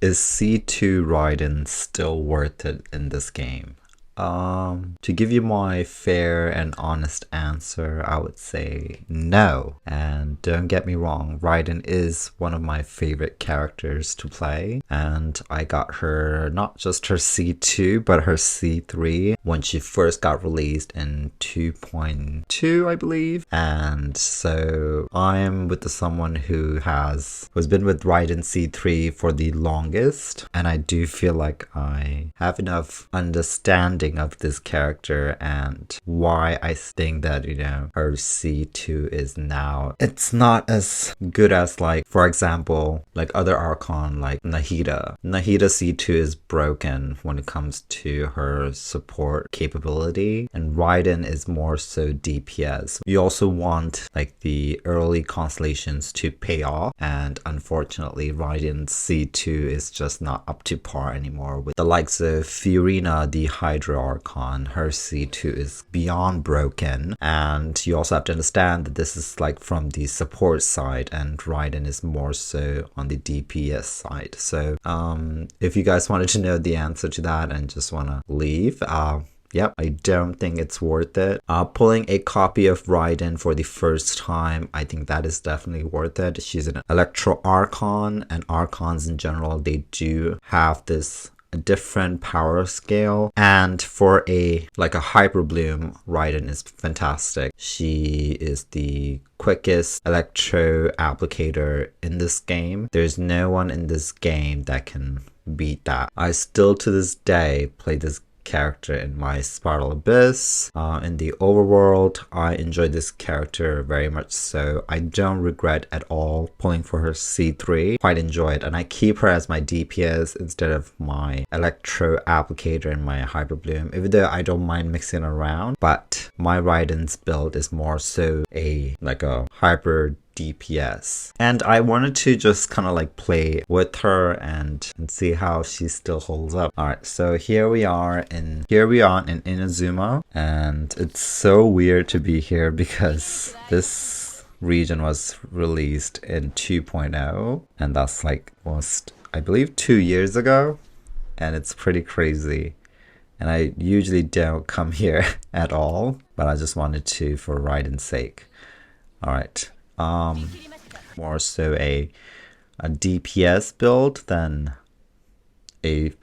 Is C2 Raiden still worth it in this game? To give you my fair and honest answer, I would say no. And don't get me wrong, Raiden is one of my favorite characters to play. And I got her, not just her C2, but her C3 when she first got released in 2.2, I believe. And so I'm with someone who's been with Raiden C3 for the longest. And I do feel like I have enough understanding of this character and why I think that, her C2 is now, it's not as good as, like, for example, like other Archon like Nahida. Nahida C2 is broken when it comes to her support capability, and Raiden is more so DPS. You also want like the early constellations to pay off, and unfortunately Raiden's C2 is just not up to par anymore. With the likes of Fiorina, the Hydra Archon, her C2 is beyond broken, and you also have to understand that this is like from the support side and Raiden is more so on the DPS side. So if you guys wanted to know the answer to that and just want to leave, yep, I don't think it's worth it. Pulling a copy of Raiden for the first time, I think that is definitely worth it. She's an Electro Archon, and Archons in general, they do have this different power scale, and for a Hyper Bloom, Raiden is fantastic. She is the quickest electro applicator in this game. There's no one in this game that can beat that. I still to this day play this character in my Spiral Abyss. In the overworld, I enjoy this character very much, so I don't regret at all pulling for her C3. Quite enjoy it, and I keep her as my DPS instead of my Electro Applicator and my Hyper Bloom, even though I don't mind mixing around. But my Raiden's build is more so a Hyper DPS, and I wanted to just kind of like play with her and see how she still holds up. All right, so here we are in Inazuma, and it's so weird to be here because this region was released in 2.0, and that's like almost, I believe, 2 years ago, and it's pretty crazy. And I usually don't come here at all, but I just wanted to for Raiden's sake. All right. More so a DPS build than a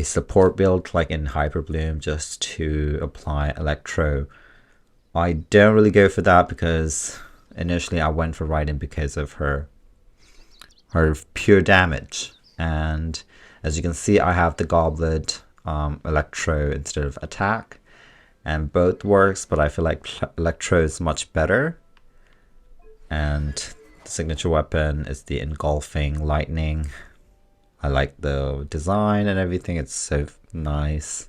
support build like in Hyper Bloom, just to apply Electro. I don't really go for that because initially I went for Raiden because of her pure damage, and as you can see I have the Goblet Electro instead of attack, and both works, but I feel like Electro is much better. And the signature weapon is the engulfing lightning. I like the design and everything, it's so nice.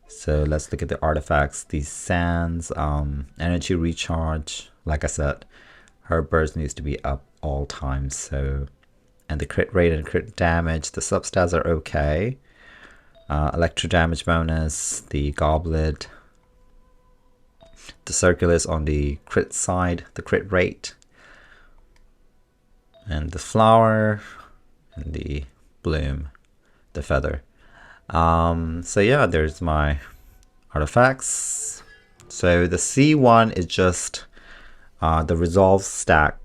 So let's look at the artifacts. These sands, energy recharge. Like I said, her burst needs to be up all times. So, and the crit rate and crit damage, the substats are okay. Electro damage bonus, the goblet. The circulus on the crit side, the crit rate, and the flower, and the bloom, the feather. So yeah, there's my artifacts. So the C1 is just the resolve stack.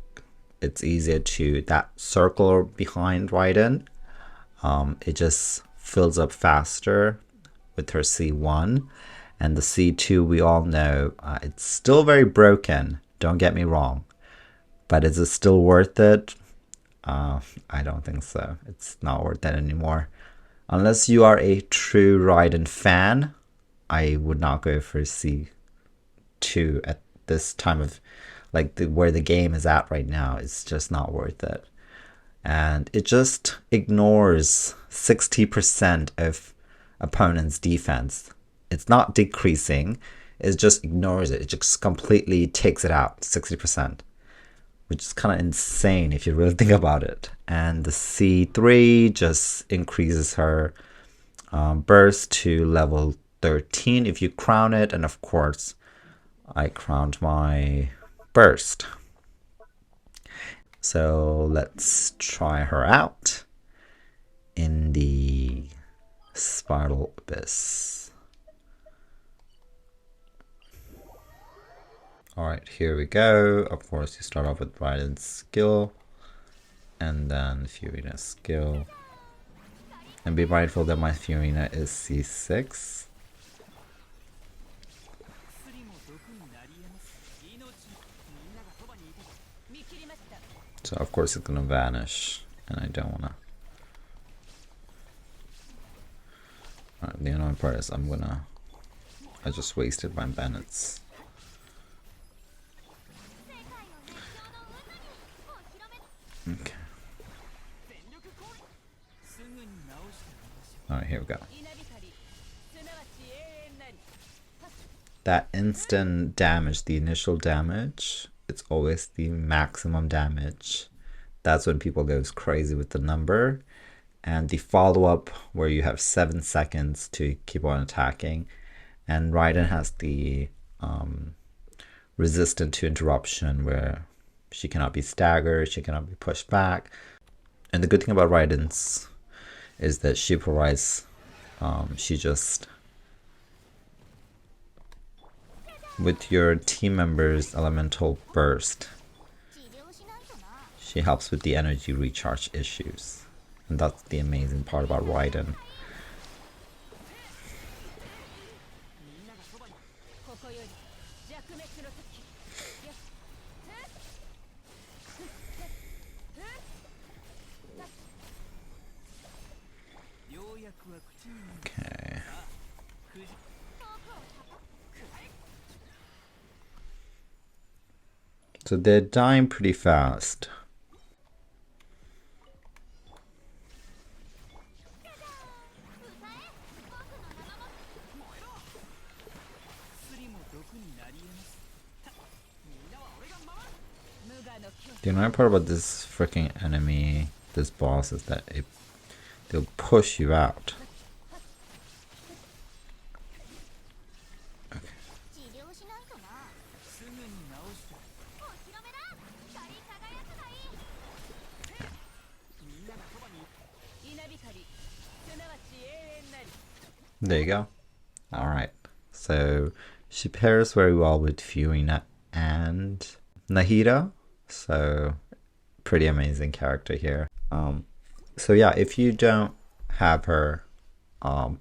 It's easier to, that circle behind Raiden, it just fills up faster with her C1. And the C2, we all know, it's still very broken, don't get me wrong. But is it still worth it? I don't think so. It's not worth it anymore. Unless you are a true Raiden fan, I would not go for C2 at this time of, where the game is at right now. It's just not worth it. And it just ignores 60% of opponent's defense. It's not decreasing, it just ignores it. It just completely takes it out, 60%, which is kind of insane if you really think about it. And the C3 just increases her burst to level 13 if you crown it. And of course, I crowned my burst. So let's try her out. Spiral Abyss. Alright, here we go. Of course, you start off with Raiden's skill, and then Furina's skill. And be mindful that my Furina is C6. So of course it's gonna vanish, and I don't wanna. Alright, the annoying part is I just wasted my Bennett's. Okay. Alright, here we go. That instant damage, the initial damage, it's always the maximum damage. That's when people goes crazy with the number. And the follow-up where you have 7 seconds to keep on attacking. And Raiden has the resistant to interruption where she cannot be staggered, she cannot be pushed back. And the good thing about Raiden's is that she provides, she just, with your team members' elemental burst, she helps with the energy recharge issues. And that's the amazing part about Raiden. Okay. So they're dying pretty fast. The annoying part about this freaking enemy, this boss, is that they'll push you out. Okay. There you go. Alright. So she pairs very well with Furina and Nahida. So pretty amazing character here. So yeah, if you don't have her,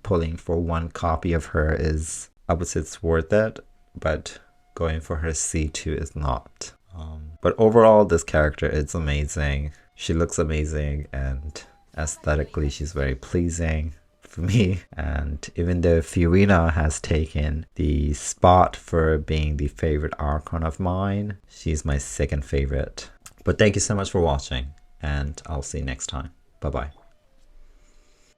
pulling for one copy of her is, I would say it's worth it, but going for her C2 is not. But overall, this character is amazing. She looks amazing, and aesthetically she's very pleasing for me. And even though Furina has taken the spot for being the favorite Archon of mine, she's my second favorite. But thank you so much for watching, and I'll see you next time. Bye bye.